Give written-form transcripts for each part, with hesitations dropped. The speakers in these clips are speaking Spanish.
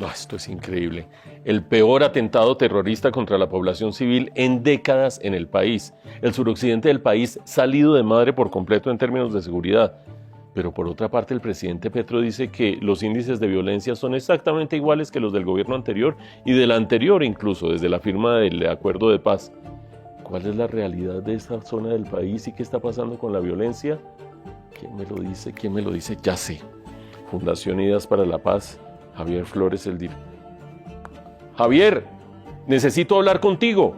No, esto es increíble. El peor atentado terrorista contra la población civil en décadas en el país. El suroccidente del país salido de madre por completo en términos de seguridad. Pero por otra parte, el presidente Petro dice que los índices de violencia son exactamente iguales que los del gobierno anterior y del anterior incluso, desde la firma del acuerdo de paz. ¿Cuál es la realidad de esta zona del país y qué está pasando con la violencia? ¿Quién me lo dice? ¿Quién me lo dice? Ya sé. Fundación Ideas para la Paz. Javier Flores, el director. Javier, necesito hablar contigo.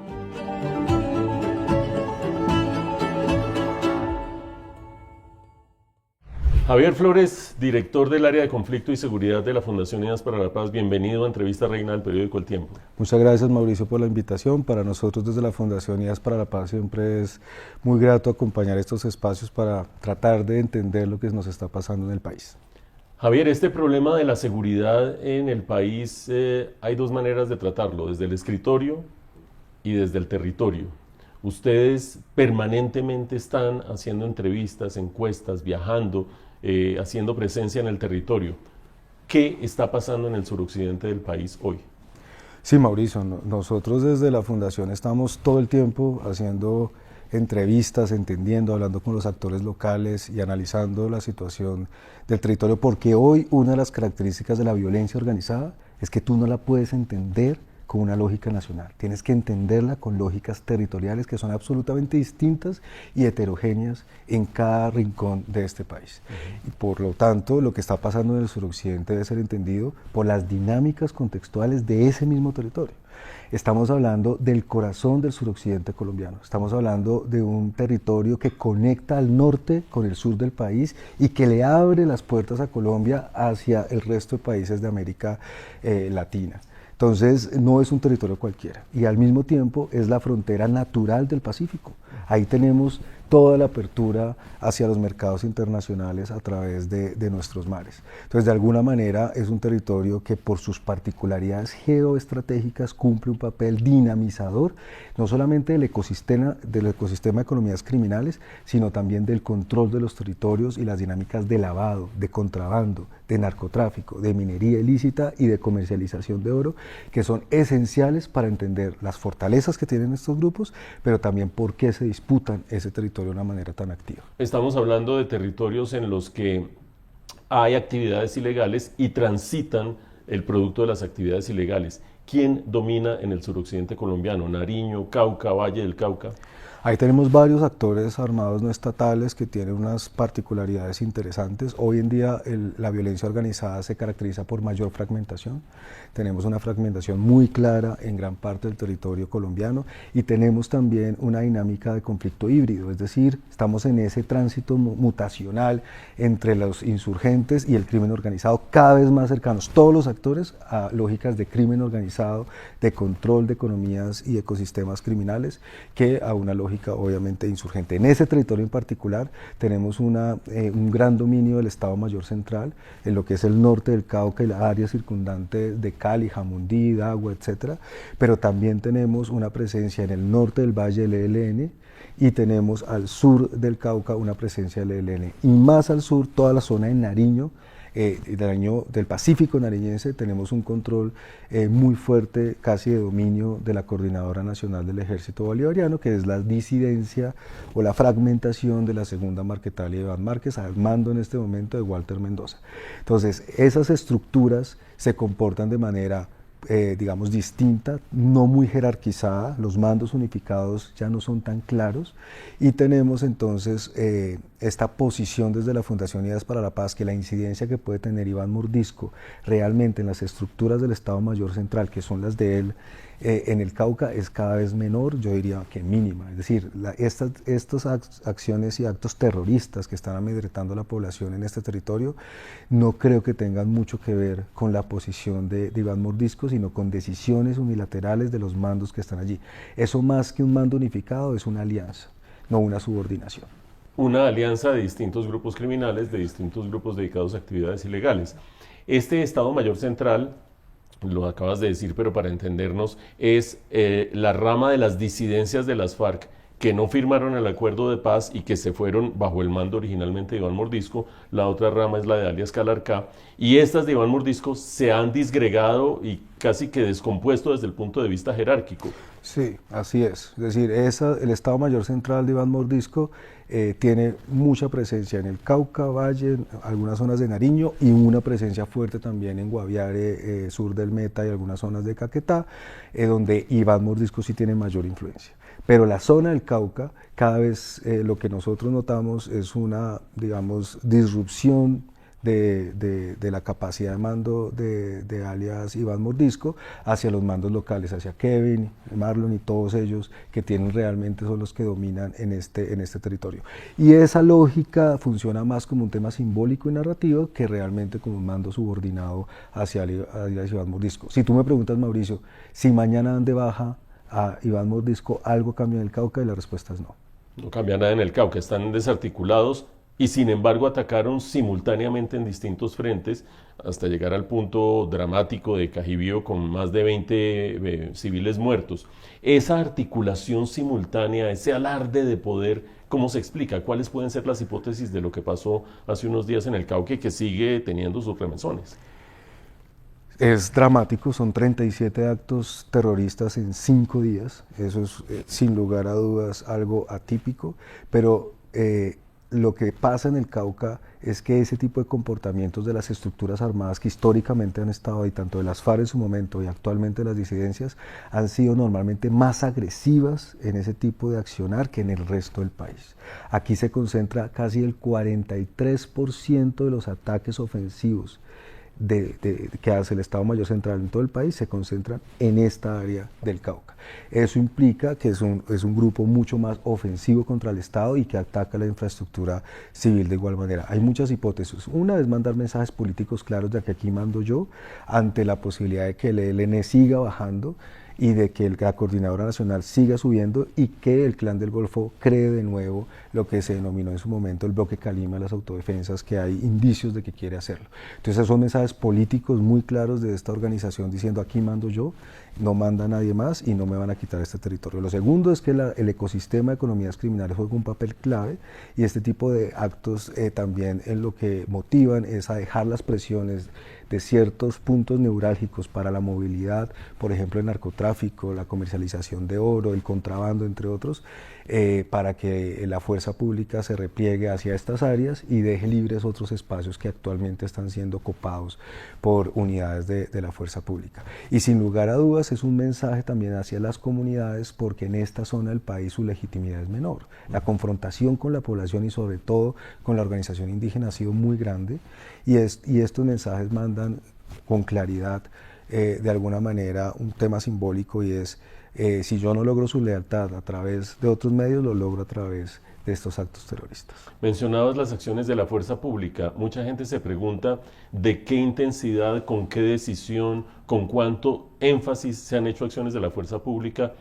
Javier Flores, director del área de conflicto y seguridad de la Fundación Unidas para la Paz, bienvenido a Entrevista Reina del periódico El Tiempo. Muchas gracias, Mauricio, por la invitación. Para nosotros desde la Fundación Unidas para la Paz siempre es muy grato acompañar estos espacios para tratar de entender lo que nos está pasando en el país. Javier, este problema de la seguridad en el país, hay dos maneras de tratarlo, desde el escritorio y desde el territorio. Ustedes permanentemente están haciendo entrevistas, encuestas, viajando, haciendo presencia en el territorio. ¿Qué está pasando en el suroccidente del país hoy? Sí, Mauricio, nosotros desde la Fundación estamos todo el tiempo haciendo entrevistas, entendiendo, hablando con los actores locales y analizando la situación del territorio, porque hoy una de las características de la violencia organizada es que tú no la puedes entender con una lógica nacional, tienes que entenderla con lógicas territoriales que son absolutamente distintas y heterogéneas en cada rincón de este país. Y por lo tanto, lo que está pasando en el suroccidente debe ser entendido por las dinámicas contextuales de ese mismo territorio. Estamos hablando del corazón del suroccidente colombiano, estamos hablando de un territorio que conecta al norte con el sur del país y que le abre las puertas a Colombia hacia el resto de países de América Latina. Entonces no es un territorio cualquiera y al mismo tiempo es la frontera natural del Pacífico. Ahí tenemos toda la apertura hacia los mercados internacionales a través de nuestros mares. Entonces, de alguna manera, es un territorio que por sus particularidades geoestratégicas cumple un papel dinamizador, no solamente del ecosistema de economías criminales, sino también del control de los territorios y las dinámicas de lavado, de contrabando, de narcotráfico, de minería ilícita y de comercialización de oro, que son esenciales para entender las fortalezas que tienen estos grupos, pero también por qué se disputan ese territorio de una manera tan activa. Estamos hablando de territorios en los que hay actividades ilegales y transitan el producto de las actividades ilegales. ¿Quién domina en el suroccidente colombiano? ¿Nariño, Cauca, Valle del Cauca? Ahí tenemos varios actores armados no estatales que tienen unas particularidades interesantes. Hoy en día la violencia organizada se caracteriza por mayor fragmentación. Tenemos una fragmentación muy clara en gran parte del territorio colombiano y tenemos también una dinámica de conflicto híbrido, es decir, estamos en ese tránsito mutacional entre los insurgentes y el crimen organizado cada vez más cercanos, todos los actores a lógicas de crimen organizado, de control de economías y ecosistemas criminales, que a una lógica obviamente insurgente. En ese territorio en particular tenemos un gran dominio del Estado Mayor Central, en lo que es el norte del Cauca y la área circundante de Cali, Jamundí, Dagua, etcétera, pero también tenemos una presencia en el norte del Valle del ELN y tenemos al sur del Cauca una presencia del ELN y más al sur toda la zona de Nariño, del Pacífico nariñense. Tenemos un control muy fuerte, casi de dominio de la Coordinadora Nacional del Ejército Bolivariano, que es la disidencia o la fragmentación de la segunda Marquetalia de Iván Márquez, al mando en este momento de Walter Mendoza. Entonces, esas estructuras se comportan de manera digamos distinta, no muy jerarquizada, los mandos unificados ya no son tan claros y tenemos entonces esta posición desde la Fundación Ideas para la Paz, que la incidencia que puede tener Iván Mordisco realmente en las estructuras del Estado Mayor Central, que son las de él, en el Cauca es cada vez menor, yo diría que mínima. Es decir, estas acciones y actos terroristas que están amedrentando a la población en este territorio no creo que tengan mucho que ver con la posición de Iván Mordisco, sino con decisiones unilaterales de los mandos que están allí. Eso más que un mando unificado es una alianza, no una subordinación. Una alianza de distintos grupos criminales, de distintos grupos dedicados a actividades ilegales. Este Estado Mayor Central, lo acabas de decir, pero para entendernos, es la rama de las disidencias de las FARC que no firmaron el acuerdo de paz y que se fueron bajo el mando originalmente de Iván Mordisco. La otra rama es la de alias Calarcá, y estas de Iván Mordisco se han disgregado y casi que descompuesto desde el punto de vista jerárquico. Sí, así es. Es decir, el Estado Mayor Central de Iván Mordisco tiene mucha presencia en el Cauca, Valle, en algunas zonas de Nariño, y una presencia fuerte también en Guaviare, sur del Meta y algunas zonas de Caquetá, donde Iván Mordisco sí tiene mayor influencia. Pero la zona del Cauca, cada vez lo que nosotros notamos es una, digamos, disrupción de la capacidad de mando de alias Iván Mordisco hacia los mandos locales, hacia Kevin, Marlon y todos ellos que tienen realmente son los que dominan en este territorio. Y esa lógica funciona más como un tema simbólico y narrativo que realmente como un mando subordinado hacia alias Iván Mordisco. Si tú me preguntas, Mauricio, si mañana dan de baja a Iván Mordisco, ¿algo cambia en el Cauca? Y la respuesta es no. No cambia nada en el Cauca, están desarticulados y sin embargo atacaron simultáneamente en distintos frentes hasta llegar al punto dramático de Cajibío con más de 20 civiles muertos. Esa articulación simultánea, ese alarde de poder, ¿cómo se explica? ¿Cuáles pueden ser las hipótesis de lo que pasó hace unos días en el Cauca y que sigue teniendo sus remesones? Es dramático, son 37 actos terroristas en 5 días, eso es sin lugar a dudas algo atípico, pero lo que pasa en el Cauca es que ese tipo de comportamientos de las estructuras armadas que históricamente han estado ahí, tanto de las FARC en su momento y actualmente las disidencias, han sido normalmente más agresivas en ese tipo de accionar que en el resto del país. Aquí se concentra casi el 43% de los ataques ofensivos que hace el Estado Mayor Central en todo el país se concentran en esta área del Cauca. Eso implica que es un grupo mucho más ofensivo contra el Estado y que ataca la infraestructura civil de igual manera. Hay muchas hipótesis. Una es mandar mensajes políticos claros de que aquí mando yo, ante la posibilidad de que el ELN siga bajando y de que la Coordinadora Nacional siga subiendo y que el Clan del Golfo cree de nuevo lo que se denominó en su momento el bloque Calima de las autodefensas, que hay indicios de que quiere hacerlo. Entonces son mensajes políticos muy claros de esta organización diciendo aquí mando yo, no manda nadie más y no me van a quitar este territorio. Lo segundo es que el ecosistema de economías criminales juega un papel clave y este tipo de actos también en lo que motivan es a dejar las presiones de ciertos puntos neurálgicos para la movilidad, por ejemplo el narcotráfico, la comercialización de oro, el contrabando, entre otros, para que la fuerza pública se repliegue hacia estas áreas y deje libres otros espacios que actualmente están siendo copados por unidades de la fuerza pública. Y sin lugar a dudas es un mensaje también hacia las comunidades porque en esta zona del país su legitimidad es menor. La confrontación con la población y sobre todo con la organización indígena ha sido muy grande y estos mensajes mandan con claridad de alguna manera un tema simbólico y es si yo no logro su lealtad a través de otros medios, lo logro a través de estos actos terroristas. Mencionabas las acciones de la fuerza pública. Mucha gente se pregunta de qué intensidad, con qué decisión, con cuánto énfasis se han hecho acciones de la fuerza pública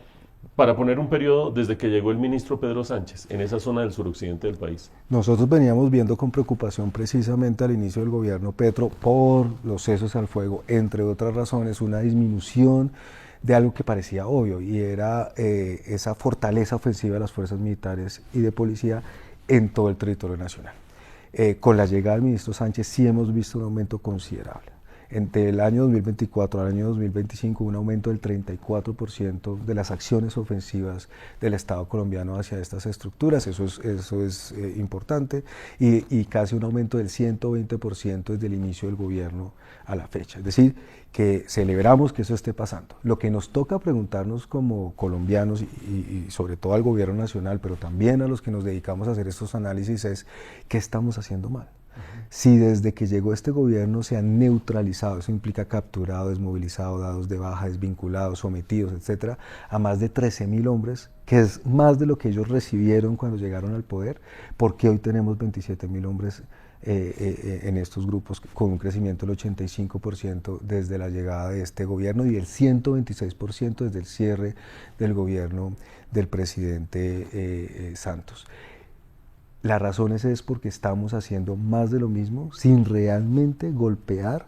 para poner un periodo desde que llegó el ministro Pedro Sánchez en esa zona del suroccidente del país. Nosotros veníamos viendo con preocupación precisamente al inicio del gobierno Petro por los cesos al fuego, entre otras razones, una disminución de algo que parecía obvio y era esa fortaleza ofensiva de las fuerzas militares y de policía en todo el territorio nacional. Con la llegada del ministro Sánchez sí hemos visto un aumento considerable. Entre el año 2024 al año 2025 un aumento del 34% de las acciones ofensivas del Estado colombiano hacia estas estructuras, eso es importante, y casi un aumento del 120% desde el inicio del gobierno a la fecha. Es decir, que celebramos que eso esté pasando. Lo que nos toca preguntarnos como colombianos y sobre todo al gobierno nacional, pero también a los que nos dedicamos a hacer estos análisis es ¿qué estamos haciendo mal? Si desde que llegó este gobierno se han neutralizado, eso implica capturado, desmovilizado, dados de baja, desvinculados, sometidos, etcétera, a más de 13.000 hombres, que es más de lo que ellos recibieron cuando llegaron al poder, porque hoy tenemos 27.000 hombres en estos grupos, con un crecimiento del 85% desde la llegada de este gobierno y el 126% desde el cierre del gobierno del presidente Santos. La razón es porque estamos haciendo más de lo mismo sin realmente golpear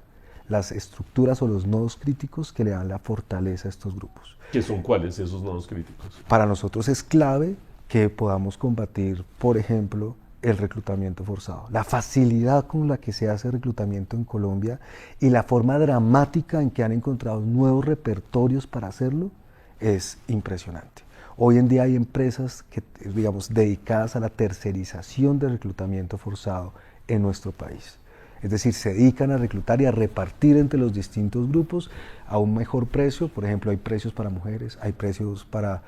las estructuras o los nodos críticos que le dan la fortaleza a estos grupos. ¿Qué son cuáles esos nodos críticos? Para nosotros es clave que podamos combatir, por ejemplo, el reclutamiento forzado. La facilidad con la que se hace reclutamiento en Colombia y la forma dramática en que han encontrado nuevos repertorios para hacerlo es impresionante. Hoy en día hay empresas que, digamos, dedicadas a la tercerización del reclutamiento forzado en nuestro país. Es decir, se dedican a reclutar y a repartir entre los distintos grupos a un mejor precio. Por ejemplo, hay precios para mujeres, hay precios para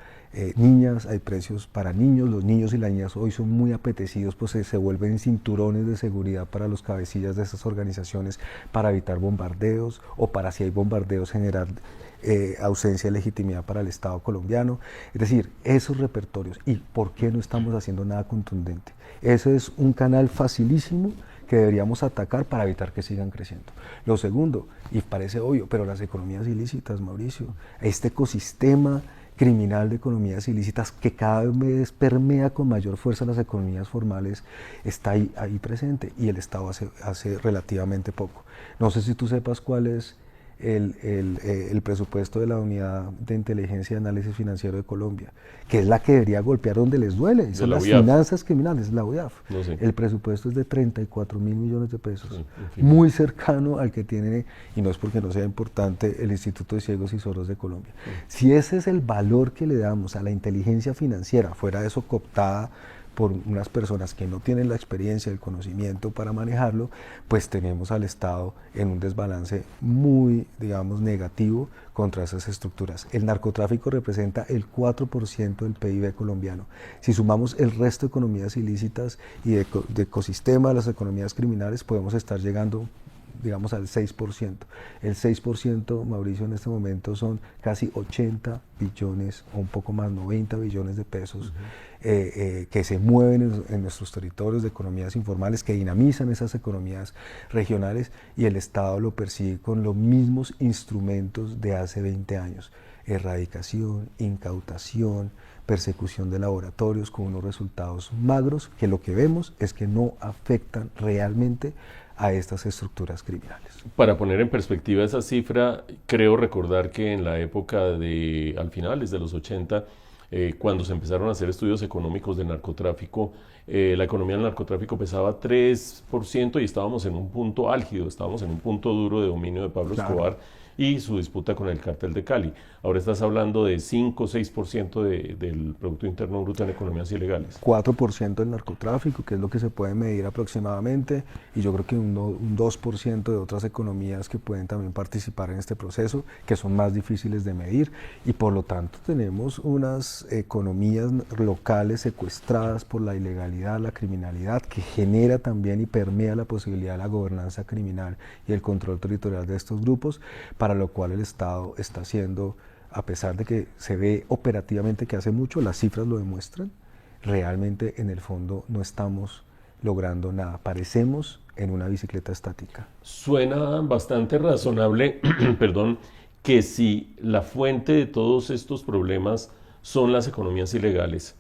niñas, hay precios para niños. Los niños y las niñas hoy son muy apetecidos, pues se vuelven cinturones de seguridad para los cabecillas de estas organizaciones para evitar bombardeos o para, si hay bombardeos, generar ausencia de legitimidad para el Estado colombiano. Es decir, esos repertorios. ¿Y por qué no estamos haciendo nada contundente? Ese es un canal facilísimo que deberíamos atacar para evitar que sigan creciendo. Lo segundo, y parece obvio, pero las economías ilícitas, Mauricio, este ecosistema criminal de economías ilícitas que cada vez permea con mayor fuerza las economías formales, está ahí presente, y el Estado hace relativamente poco. No sé si tú sepas cuál es el presupuesto de la Unidad de Inteligencia y Análisis Financiero de Colombia, que es la que debería golpear donde les duele, son las finanzas criminales, la UIAF. No sé. El presupuesto es de 34.000 millones de pesos, Sí, muy cercano al que tiene, y no es porque no sea importante, el Instituto de Ciegos y Sordos de Colombia. Si ese es el valor que le damos a la inteligencia financiera, fuera de eso cooptada por unas personas que no tienen la experiencia, el conocimiento para manejarlo, pues tenemos al Estado en un desbalance muy, digamos, negativo contra esas estructuras. El narcotráfico representa el 4% del PIB colombiano. Si sumamos el resto de economías ilícitas y de ecosistema de las economías criminales, podemos estar llegando, digamos, al 6%. El 6%, Mauricio, en este momento son casi 80 billones, o un poco más, 90 billones de pesos, que se mueven en nuestros territorios de economías informales, que dinamizan esas economías regionales, y el Estado lo persigue con los mismos instrumentos de hace 20 años. Erradicación, incautación, persecución de laboratorios, con unos resultados magros que lo que vemos es que no afectan realmente a estas estructuras criminales. Para poner en perspectiva esa cifra, creo recordar que en la época al finales de los 80, cuando se empezaron a hacer estudios económicos del narcotráfico, la economía del narcotráfico pesaba 3% y estábamos en un punto álgido, estábamos en un punto duro de dominio de Pablo Escobar y su disputa con el cártel de Cali. Ahora estás hablando de 5 o 6% del Producto Interno Bruto en economías ilegales. 4% del narcotráfico, que es lo que se puede medir aproximadamente, y yo creo que un 2% de otras economías que pueden también participar en este proceso, que son más difíciles de medir, y por lo tanto tenemos unas economías locales secuestradas por la ilegalidad, la criminalidad, que genera también y permea la posibilidad de la gobernanza criminal y el control territorial de estos grupos, para lo cual el Estado está haciendo, a pesar de que se ve operativamente que hace mucho, las cifras lo demuestran, realmente en el fondo no estamos logrando nada, parecemos en una bicicleta estática. Suena bastante razonable, perdón, que si la fuente de todos estos problemas son las economías ilegales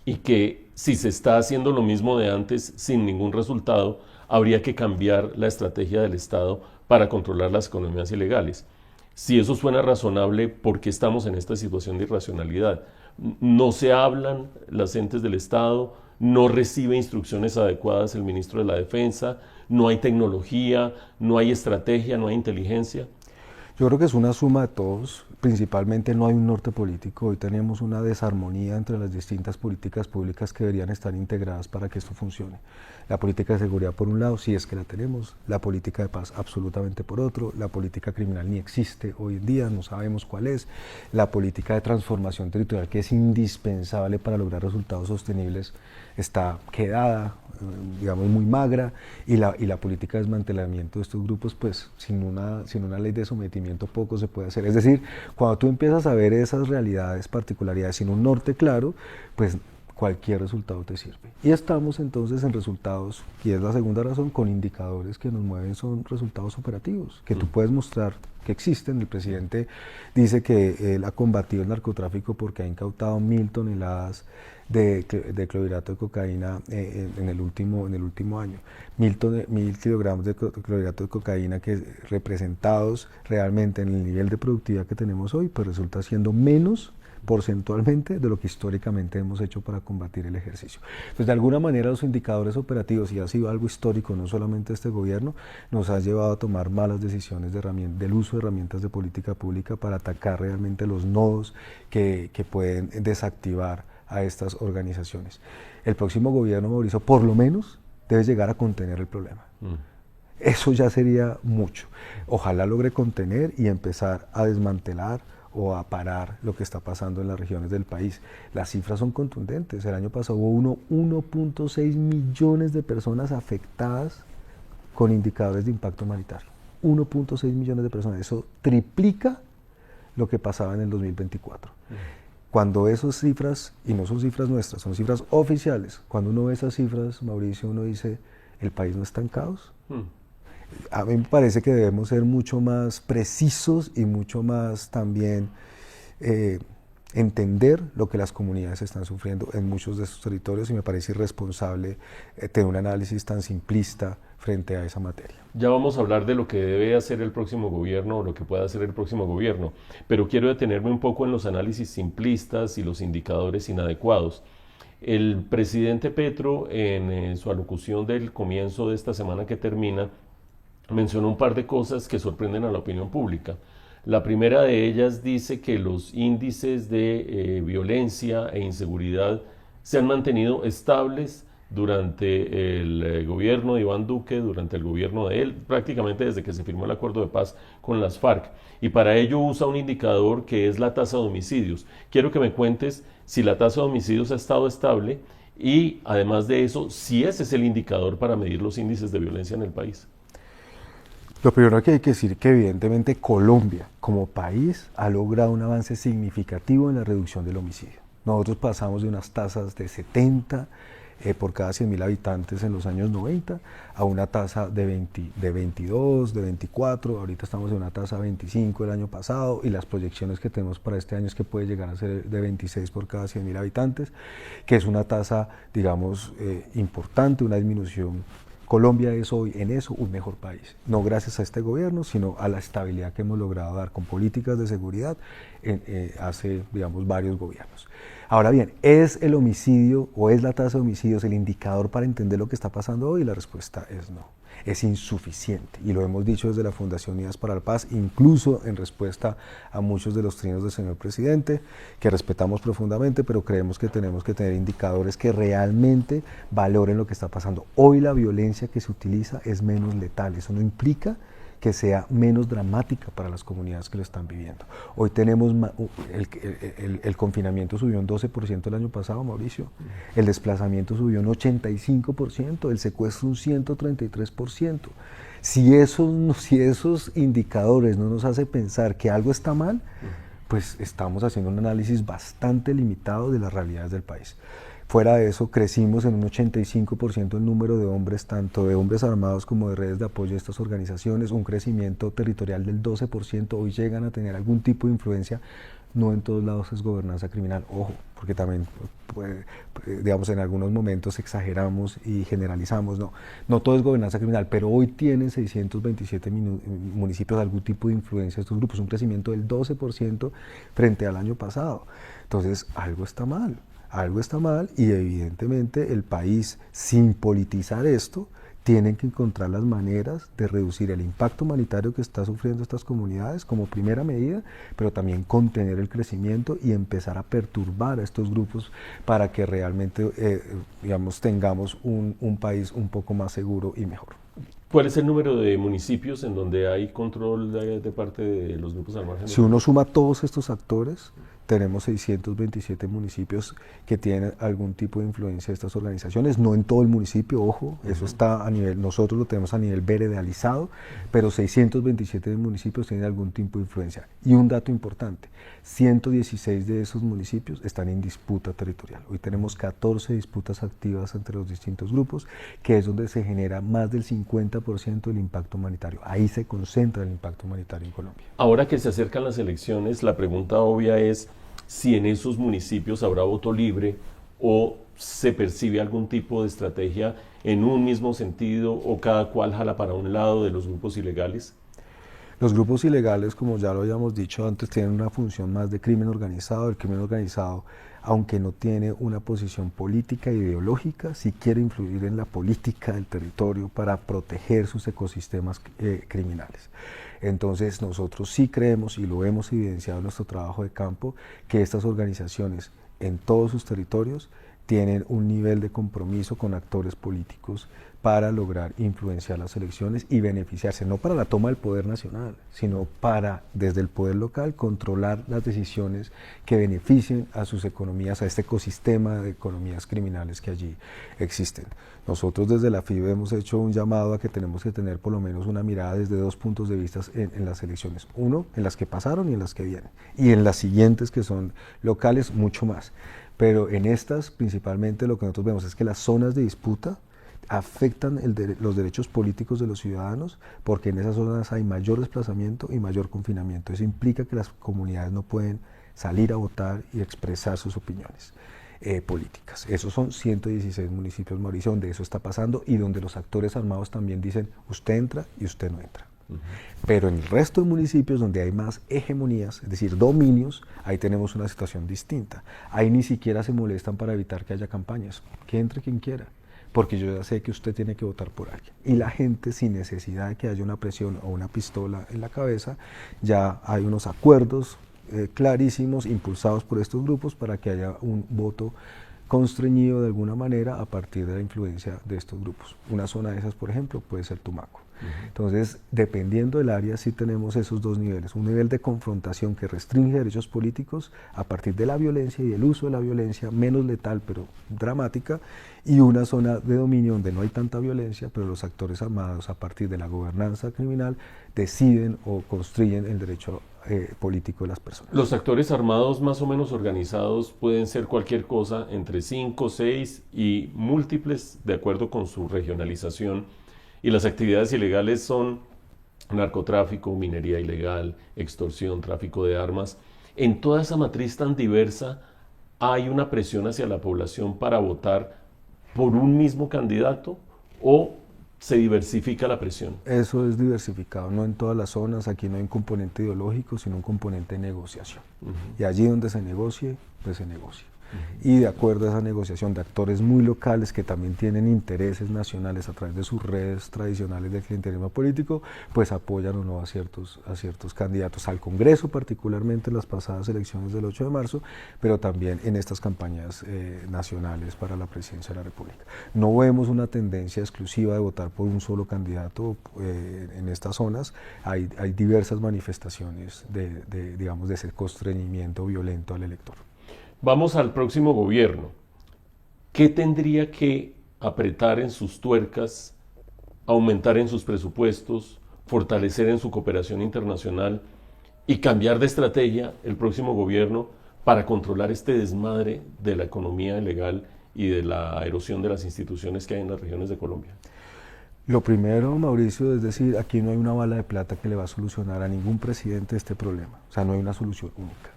y que si se está haciendo lo mismo de antes sin ningún resultado, habría que cambiar la estrategia del Estado para controlar las economías ilegales. Si eso suena razonable, ¿por qué estamos en esta situación de irracionalidad? No se hablan las entes del Estado, no recibe instrucciones adecuadas el ministro de la Defensa, no hay tecnología, no hay estrategia, no hay inteligencia. Yo creo que es una suma de todos, principalmente no hay un norte político, hoy tenemos una desarmonía entre las distintas políticas públicas que deberían estar integradas para que esto funcione. La política de seguridad por un lado, si es que la tenemos, la política de paz absolutamente por otro, la política criminal ni existe hoy en día, no sabemos cuál es, la política de transformación territorial que es indispensable para lograr resultados sostenibles está quedada, digamos, muy magra, y la política de desmantelamiento de estos grupos, pues sin una ley de sometimiento poco se puede hacer. Es decir, cuando tú empiezas a ver esas realidades, particularidades, sin un norte claro, pues cualquier resultado te sirve. Y estamos entonces en resultados, y es la segunda razón, con indicadores que nos mueven, son resultados operativos, que tú puedes mostrar que existen. El presidente dice que él ha combatido el narcotráfico porque ha incautado 1.000 toneladas de clorhidrato de cocaína en el último año. 1.000 kilogramos de clorhidrato de cocaína que representados realmente en el nivel de productividad que tenemos hoy, pues resulta siendo menos porcentualmente de lo que históricamente hemos hecho para combatir el ejercicio. Pues de alguna manera los indicadores operativos, y ha sido algo histórico, no solamente este gobierno, nos ha llevado a tomar malas decisiones del uso de herramientas de política pública para atacar realmente los nodos que pueden desactivar a estas organizaciones. El próximo gobierno, Mauricio, por lo menos debe llegar a contener el problema. Eso ya sería mucho. Ojalá logre contener y empezar a desmantelar o a parar lo que está pasando en las regiones del país. Las cifras son contundentes. El año pasado hubo 1.6 millones de personas afectadas con indicadores de impacto humanitario. 1.6 millones de personas. Eso triplica lo que pasaba en el 2024. Cuando esas cifras, y no son cifras nuestras, son cifras oficiales, cuando uno ve esas cifras, Mauricio, uno dice, ¿el país no está en caos? A mí me parece que debemos ser mucho más precisos y mucho más también entender lo que las comunidades están sufriendo en muchos de sus territorios, y me parece irresponsable tener un análisis tan simplista frente a esa materia. Ya vamos a hablar de lo que debe hacer el próximo gobierno o lo que pueda hacer el próximo gobierno, pero quiero detenerme un poco en los análisis simplistas y los indicadores inadecuados. El presidente Petro, en su alocución del comienzo de esta semana que termina, mencionó un par de cosas que sorprenden a la opinión pública. La primera de ellas dice que los índices de violencia e inseguridad se han mantenido estables durante el gobierno de Iván Duque, durante el gobierno de él, prácticamente desde que se firmó el acuerdo de paz con las FARC. Y para ello usa un indicador que es la tasa de homicidios. Quiero que me cuentes si la tasa de homicidios ha estado estable y, además de eso, si ese es el indicador para medir los índices de violencia en el país. Lo primero que hay que decir es que evidentemente Colombia como país ha logrado un avance significativo en la reducción del homicidio. Nosotros pasamos de unas tasas de 70 por cada 100.000 habitantes en los años 90 a una tasa de 22, de 24, ahorita estamos en una tasa de 25 el año pasado, y las proyecciones que tenemos para este año es que puede llegar a ser de 26 por cada 100.000 habitantes, que es una tasa, digamos, importante, una disminución. Colombia es hoy en eso un mejor país, no gracias a este gobierno, sino a la estabilidad que hemos logrado dar con políticas de seguridad hace, digamos, varios gobiernos. Ahora bien, ¿es el homicidio o es la tasa de homicidios el indicador para entender lo que está pasando hoy? La respuesta es no, es insuficiente, y lo hemos dicho desde la Fundación Unidas para la Paz, incluso en respuesta a muchos de los trinos del señor presidente, que respetamos profundamente, pero creemos que tenemos que tener indicadores que realmente valoren lo que está pasando. Hoy la violencia que se utiliza es menos letal, eso no implica que sea menos dramática para las comunidades que lo están viviendo. Hoy tenemos, el confinamiento subió un 12% el año pasado, Mauricio, el desplazamiento subió un 85%, el secuestro un 133%. Si esos indicadores no nos hacen pensar que algo está mal, pues estamos haciendo un análisis bastante limitado de las realidades del país. Fuera de eso, crecimos en un 85% el número de hombres, tanto de hombres armados como de redes de apoyo de estas organizaciones, un crecimiento territorial del 12%, hoy llegan a tener algún tipo de influencia. No en todos lados es gobernanza criminal, ojo, porque también, digamos, en algunos momentos exageramos y generalizamos, no todo es gobernanza criminal, pero hoy tienen 627 municipios algún tipo de influencia de estos grupos, un crecimiento del 12% frente al año pasado. Entonces, algo está mal, y evidentemente el país, sin politizar esto, tienen que encontrar las maneras de reducir el impacto humanitario que está sufriendo estas comunidades como primera medida, pero también contener el crecimiento y empezar a perturbar a estos grupos para que realmente digamos, tengamos un país un poco más seguro y mejor. ¿Cuál es el número de municipios en donde hay control de parte de los grupos al margen? Si uno suma todos estos actores, tenemos 627 municipios que tienen algún tipo de influencia de estas organizaciones, no en todo el municipio, ojo, eso está a nivel, nosotros lo tenemos a nivel veredalizado, pero 627 municipios tienen algún tipo de influencia. Y un dato importante, 116 de esos municipios están en disputa territorial. Hoy tenemos 14 disputas activas entre los distintos grupos, que es donde se genera más del 50% del impacto humanitario. Ahí se concentra el impacto humanitario en Colombia. Ahora que se acercan las elecciones, la pregunta obvia es si en esos municipios habrá voto libre o se percibe algún tipo de estrategia en un mismo sentido o cada cual jala para un lado de los grupos ilegales. Los grupos ilegales, como ya lo habíamos dicho antes, tienen una función más de crimen organizado. El crimen organizado, aunque no tiene una posición política e ideológica, sí quiere influir en la política del territorio para proteger sus ecosistemas criminales. Entonces nosotros sí creemos, y lo hemos evidenciado en nuestro trabajo de campo, que estas organizaciones en todos sus territorios tienen un nivel de compromiso con actores políticos para lograr influenciar las elecciones y beneficiarse, no para la toma del poder nacional, sino para, desde el poder local, controlar las decisiones que beneficien a sus economías, a este ecosistema de economías criminales que allí existen. Nosotros desde la FIB hemos hecho un llamado a que tenemos que tener por lo menos una mirada desde dos puntos de vista en las elecciones. Uno, en las que pasaron y en las que vienen. Y en las siguientes, que son locales, mucho más. Pero en estas, principalmente, lo que nosotros vemos es que las zonas de disputa afectan los derechos políticos de los ciudadanos, porque en esas zonas hay mayor desplazamiento y mayor confinamiento. Eso implica que las comunidades no pueden salir a votar y expresar sus opiniones políticas. Esos son 116 municipios, Mauricio, donde eso está pasando y donde los actores armados también dicen, usted entra y usted no entra. Pero en el resto de municipios donde hay más hegemonías, es decir, dominios, ahí tenemos una situación distinta. Ahí ni siquiera se molestan para evitar que haya campañas, que entre quien quiera, porque yo ya sé que usted tiene que votar por alguien. Y la gente, sin necesidad de que haya una presión o una pistola en la cabeza, ya hay unos acuerdos clarísimos, impulsados por estos grupos, para que haya un voto constreñido de alguna manera a partir de la influencia de estos grupos. Una zona de esas, por ejemplo, puede ser Tumaco. Entonces, dependiendo del área, sí tenemos esos dos niveles. Un nivel de confrontación que restringe derechos políticos a partir de la violencia y el uso de la violencia, menos letal pero dramática, y una zona de dominio donde no hay tanta violencia, pero los actores armados, a partir de la gobernanza criminal, deciden o construyen el derecho político de las personas. Los actores armados más o menos organizados pueden ser cualquier cosa, entre 5, 6 y múltiples, de acuerdo con su regionalización. Y las actividades ilegales son narcotráfico, minería ilegal, extorsión, tráfico de armas. En toda esa matriz tan diversa hay una presión hacia la población para votar por un mismo candidato, o se diversifica la presión. Eso es diversificado, no en todas las zonas. Aquí no hay un componente ideológico, sino un componente de negociación. Y allí donde se negocie, pues se negocia. Y de acuerdo a esa negociación de actores muy locales que también tienen intereses nacionales a través de sus redes tradicionales del clientelismo político, pues apoyan o no a ciertos candidatos al Congreso, particularmente en las pasadas elecciones del 8 de marzo, pero también en estas campañas nacionales para la presidencia de la República. No vemos una tendencia exclusiva de votar por un solo candidato en estas zonas. Hay diversas manifestaciones digamos, de ese constreñimiento violento al elector. Vamos al próximo gobierno. ¿Qué tendría que apretar en sus tuercas, aumentar en sus presupuestos, fortalecer en su cooperación internacional y cambiar de estrategia el próximo gobierno para controlar este desmadre de la economía ilegal y de la erosión de las instituciones que hay en las regiones de Colombia? Lo primero, Mauricio, es decir, aquí no hay una bala de plata que le va a solucionar a ningún presidente este problema. O sea, no hay una solución única.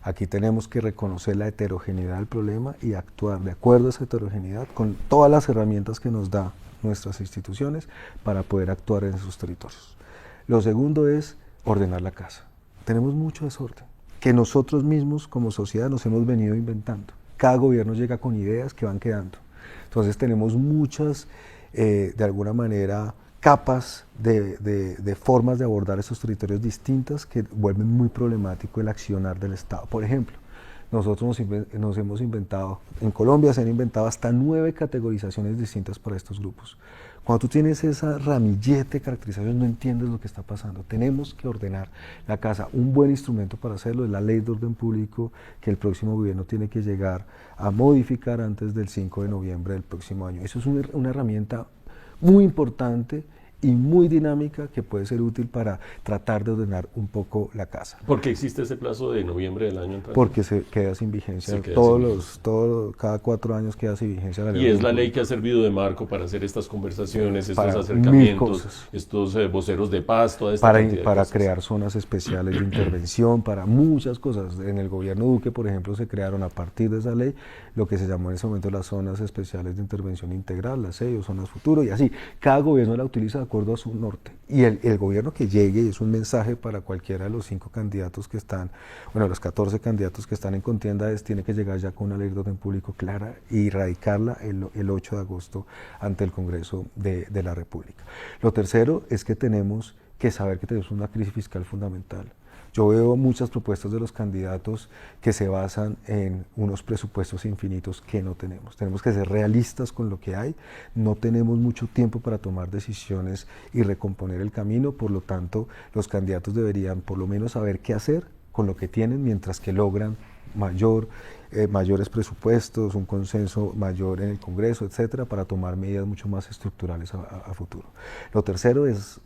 Aquí tenemos que reconocer la heterogeneidad del problema y actuar de acuerdo a esa heterogeneidad con todas las herramientas que nos da nuestras instituciones para poder actuar en esos territorios. Lo segundo es ordenar la casa. Tenemos mucho desorden que nosotros mismos como sociedad nos hemos venido inventando. Cada gobierno llega con ideas que van quedando. Entonces tenemos muchas, de alguna manera, capas de formas de abordar esos territorios distintas que vuelven muy problemático el accionar del Estado. Por ejemplo, nosotros nos hemos inventado, en Colombia se han inventado hasta 9 categorizaciones distintas para estos grupos. Cuando tú tienes esa ramillete de caracterizaciones, no entiendes lo que está pasando. Tenemos que ordenar la casa. Un buen instrumento para hacerlo es la Ley de Orden Público, que el próximo gobierno tiene que llegar a modificar antes del 5 de noviembre del próximo año. Eso es una herramienta muy importante y muy dinámica que puede ser útil para tratar de ordenar un poco la casa. ¿Por qué existe ese plazo de noviembre del año entrante? Porque se queda sin vigencia. Cada 4 años queda sin vigencia la ley. Y es la ley que ha servido de marco para hacer estas conversaciones, estos acercamientos, estos voceros de paz, toda esta cantidad de para cosas. Crear zonas especiales de intervención, para muchas cosas. En el gobierno Duque, por ejemplo, se crearon a partir de esa ley lo que se llamó en ese momento las zonas especiales de intervención integral, las 6 o zonas futuro, y así. Cada gobierno la utiliza de acuerdo a su norte. Y el gobierno que llegue es un mensaje para cualquiera de los 5 candidatos que están, bueno, los 14 candidatos que están en contienda, tiene que llegar ya con una ley de orden público clara y radicarla el 8 de agosto ante el Congreso de la República. Lo tercero es que tenemos que saber que tenemos una crisis fiscal fundamental. Yo veo muchas propuestas de los candidatos que se basan en unos presupuestos infinitos que no tenemos. Tenemos que ser realistas con lo que hay, no tenemos mucho tiempo para tomar decisiones y recomponer el camino, por lo tanto los candidatos deberían por lo menos saber qué hacer con lo que tienen mientras que logran mayores presupuestos, un consenso mayor en el Congreso, etcétera, para tomar medidas mucho más estructurales a futuro. Lo tercero es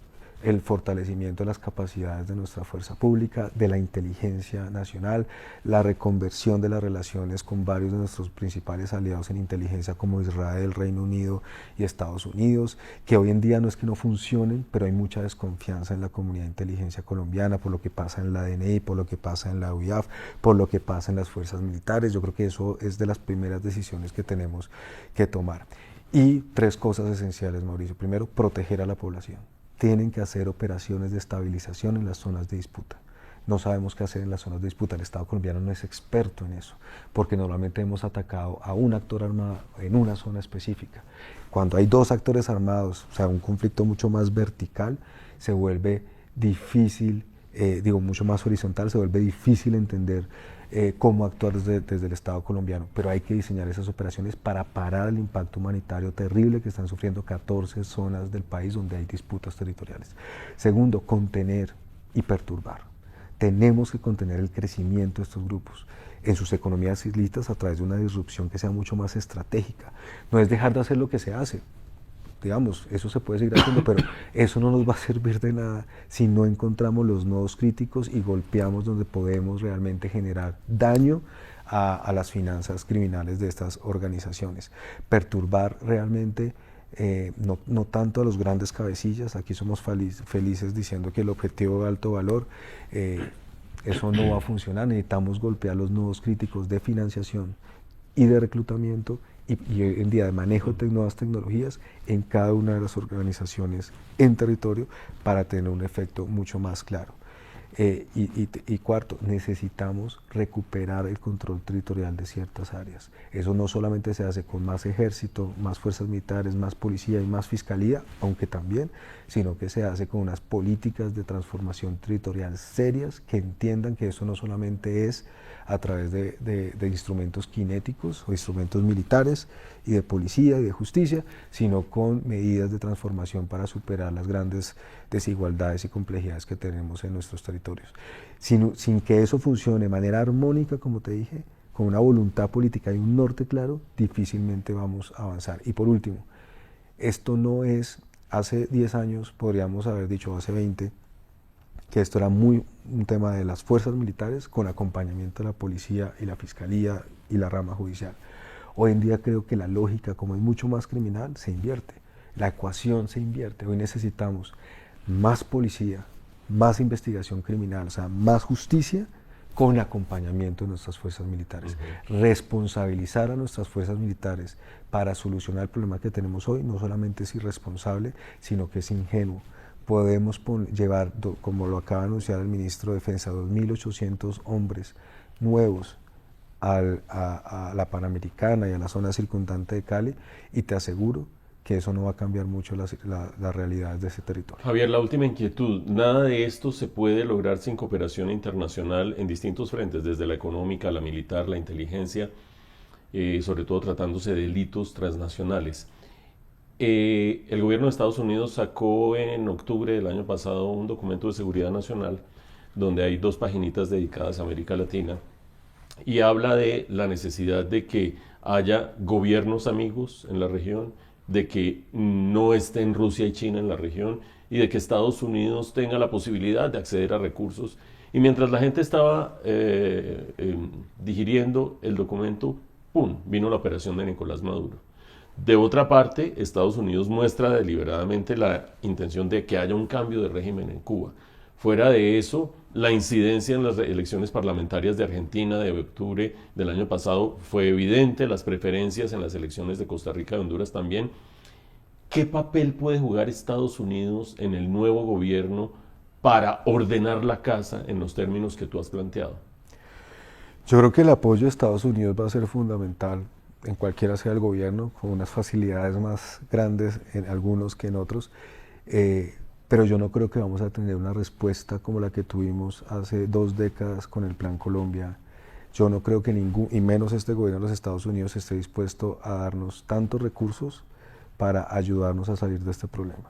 el fortalecimiento de las capacidades de nuestra fuerza pública, de la inteligencia nacional, la reconversión de las relaciones con varios de nuestros principales aliados en inteligencia como Israel, Reino Unido y Estados Unidos, que hoy en día no es que no funcionen, pero hay mucha desconfianza en la comunidad de inteligencia colombiana por lo que pasa en la DNI, por lo que pasa en la UIAF, por lo que pasa en las fuerzas militares. Yo creo que eso es de las primeras decisiones que tenemos que tomar. Y 3 cosas esenciales, Mauricio. Primero, proteger a la población. Tienen que hacer operaciones de estabilización en las zonas de disputa. No sabemos qué hacer en las zonas de disputa. El Estado colombiano no es experto en eso, porque normalmente hemos atacado a un actor armado en una zona específica. Cuando hay 2 actores armados, o sea, un conflicto mucho más vertical, se vuelve difícil, mucho más horizontal, se vuelve difícil entender cómo actuar desde el Estado colombiano, pero hay que diseñar esas operaciones para parar el impacto humanitario terrible que están sufriendo 14 zonas del país donde hay disputas territoriales. Segundo, contener y perturbar. Tenemos que contener el crecimiento de estos grupos en sus economías islitas a través de una disrupción que sea mucho más estratégica. No es dejar de hacer lo que se hace. Digamos, eso se puede seguir haciendo, pero eso no nos va a servir de nada si no encontramos los nodos críticos y golpeamos donde podemos realmente generar daño a las finanzas criminales de estas organizaciones. Perturbar realmente, no tanto a los grandes cabecillas, aquí somos felices diciendo que el objetivo de alto valor, eso no va a funcionar, necesitamos golpear los nodos críticos de financiación y de reclutamiento y hoy en día de manejo de nuevas tecnologías en cada una de las organizaciones en territorio para tener un efecto mucho más claro. Y cuarto, necesitamos recuperar el control territorial de ciertas áreas. Eso no solamente se hace con más ejército, más fuerzas militares, más policía y más fiscalía, aunque también, sino que se hace con unas políticas de transformación territorial serias que entiendan que eso no solamente es a través de instrumentos cinéticos o instrumentos militares y de policía y de justicia, sino con medidas de transformación para superar las grandes desigualdades y complejidades que tenemos en nuestros territorios. Sin que eso funcione de manera armónica, como te dije, con una voluntad política y un norte claro, difícilmente vamos a avanzar. Y por último, esto no es, hace 10 años podríamos haber dicho, hace 20, que esto era un tema de las fuerzas militares con acompañamiento de la policía y la fiscalía y la rama judicial. Hoy en día creo que la lógica, como es mucho más criminal, se invierte. La ecuación se invierte. Hoy necesitamos más policía, más investigación criminal, o sea, más justicia con acompañamiento de nuestras fuerzas militares. Responsabilizar a nuestras fuerzas militares para solucionar el problema que tenemos hoy no solamente es irresponsable, sino que es ingenuo. Podemos llevar, como lo acaba de anunciar el ministro de Defensa, 2.800 hombres nuevos a la Panamericana y a la zona circundante de Cali, y te aseguro que eso no va a cambiar mucho las realidades de ese territorio. Javier, la última inquietud. Nada de esto se puede lograr sin cooperación internacional en distintos frentes, desde la económica, la militar, la inteligencia, sobre todo tratándose de delitos transnacionales. El gobierno de Estados Unidos sacó en octubre del año pasado un documento de seguridad nacional donde hay 2 paginitas dedicadas a América Latina y habla de la necesidad de que haya gobiernos amigos en la región, de que no estén Rusia y China en la región y de que Estados Unidos tenga la posibilidad de acceder a recursos. Y mientras la gente estaba digiriendo el documento, ¡pum!, vino la operación de Nicolás Maduro. De otra parte, Estados Unidos muestra deliberadamente la intención de que haya un cambio de régimen en Cuba. Fuera de eso, la incidencia en las elecciones parlamentarias de Argentina de octubre del año pasado fue evidente, las preferencias en las elecciones de Costa Rica y Honduras también. ¿qué papel puede jugar Estados Unidos en el nuevo gobierno para ordenar la casa en los términos que tú has planteado? Yo creo que el apoyo de Estados Unidos va a ser fundamental en cualquiera sea el gobierno, con unas facilidades más grandes en algunos que en otros, pero yo no creo que vamos a tener una respuesta como la que tuvimos hace 2 décadas con el Plan Colombia. Yo no creo que ningún, y menos este gobierno de los Estados Unidos, esté dispuesto a darnos tantos recursos para ayudarnos a salir de este problema.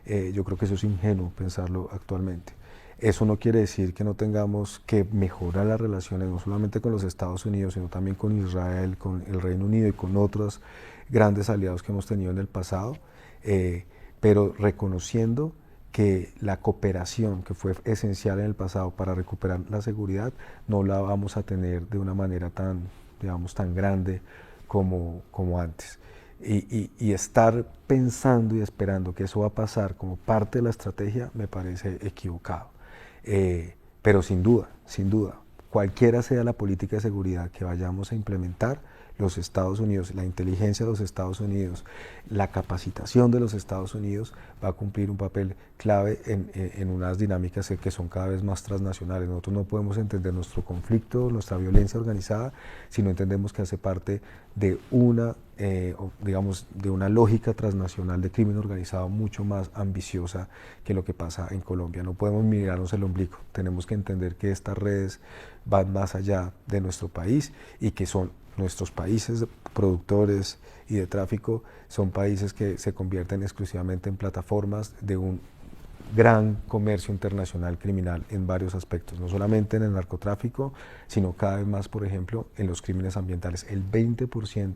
Yo creo que eso es ingenuo pensarlo actualmente. Eso no quiere decir que no tengamos que mejorar las relaciones, no solamente con los Estados Unidos, sino también con Israel, con el Reino Unido y con otros grandes aliados que hemos tenido en el pasado, pero reconociendo que la cooperación que fue esencial en el pasado para recuperar la seguridad no la vamos a tener de una manera tan, digamos, tan grande como antes. Y estar pensando y esperando que eso va a pasar como parte de la estrategia me parece equivocado. Pero sin duda, cualquiera sea la política de seguridad que vayamos a implementar, los Estados Unidos, la inteligencia de los Estados Unidos, la capacitación de los Estados Unidos va a cumplir un papel clave en unas dinámicas que son cada vez más transnacionales. Nosotros no podemos entender nuestro conflicto, nuestra violencia organizada, si no entendemos que hace parte de una, digamos, de una lógica transnacional de crimen organizado mucho más ambiciosa que lo que pasa en Colombia. No podemos mirarnos el ombligo, tenemos que entender que estas redes van más allá de nuestro país y que son nuestros países productores y de tráfico son países que se convierten exclusivamente en plataformas de un gran comercio internacional criminal en varios aspectos, no solamente en el narcotráfico, sino cada vez más, por ejemplo, en los crímenes ambientales. El 20%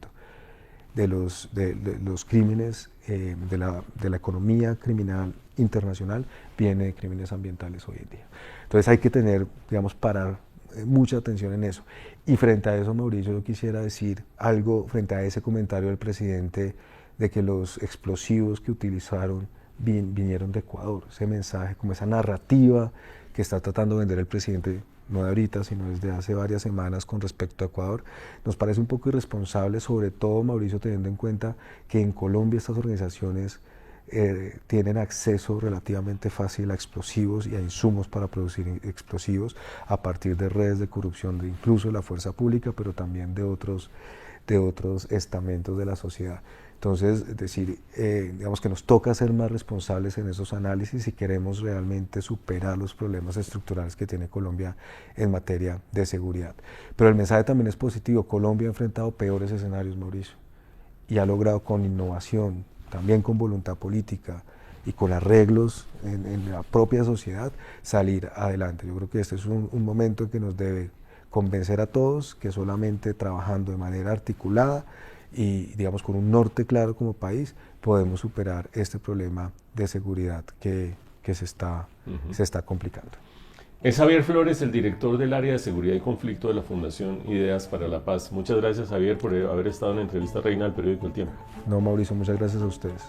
de los crímenes de la economía criminal internacional viene de crímenes ambientales hoy en día. Entonces hay que tener, digamos, parar mucha atención en eso. Y frente a eso, Mauricio, yo quisiera decir algo frente a ese comentario del presidente de que los explosivos que utilizaron vinieron de Ecuador. Ese mensaje, como esa narrativa que está tratando de vender el presidente, no de ahorita, sino desde hace varias semanas con respecto a Ecuador, nos parece un poco irresponsable, sobre todo, Mauricio, teniendo en cuenta que en Colombia estas organizaciones tienen acceso relativamente fácil a explosivos y a insumos para producir explosivos a partir de redes de corrupción, de incluso de la fuerza pública, pero también de otros estamentos de la sociedad. Entonces, decir, digamos que nos toca ser más responsables en esos análisis si queremos realmente superar los problemas estructurales que tiene Colombia en materia de seguridad. Pero el mensaje también es positivo. Colombia ha enfrentado peores escenarios, Mauricio, y ha logrado con innovación, también con voluntad política y con arreglos en la propia sociedad, salir adelante. Yo creo que este es un momento en que nos debe convencer a todos que solamente trabajando de manera articulada y, digamos, con un norte claro como país, podemos superar este problema de seguridad que se está complicando. Es Javier Flores, el director del área de seguridad y conflicto de la Fundación Ideas para la Paz. Muchas gracias, Javier, por haber estado en la entrevista reina del periódico El Tiempo. No, Mauricio, muchas gracias a ustedes.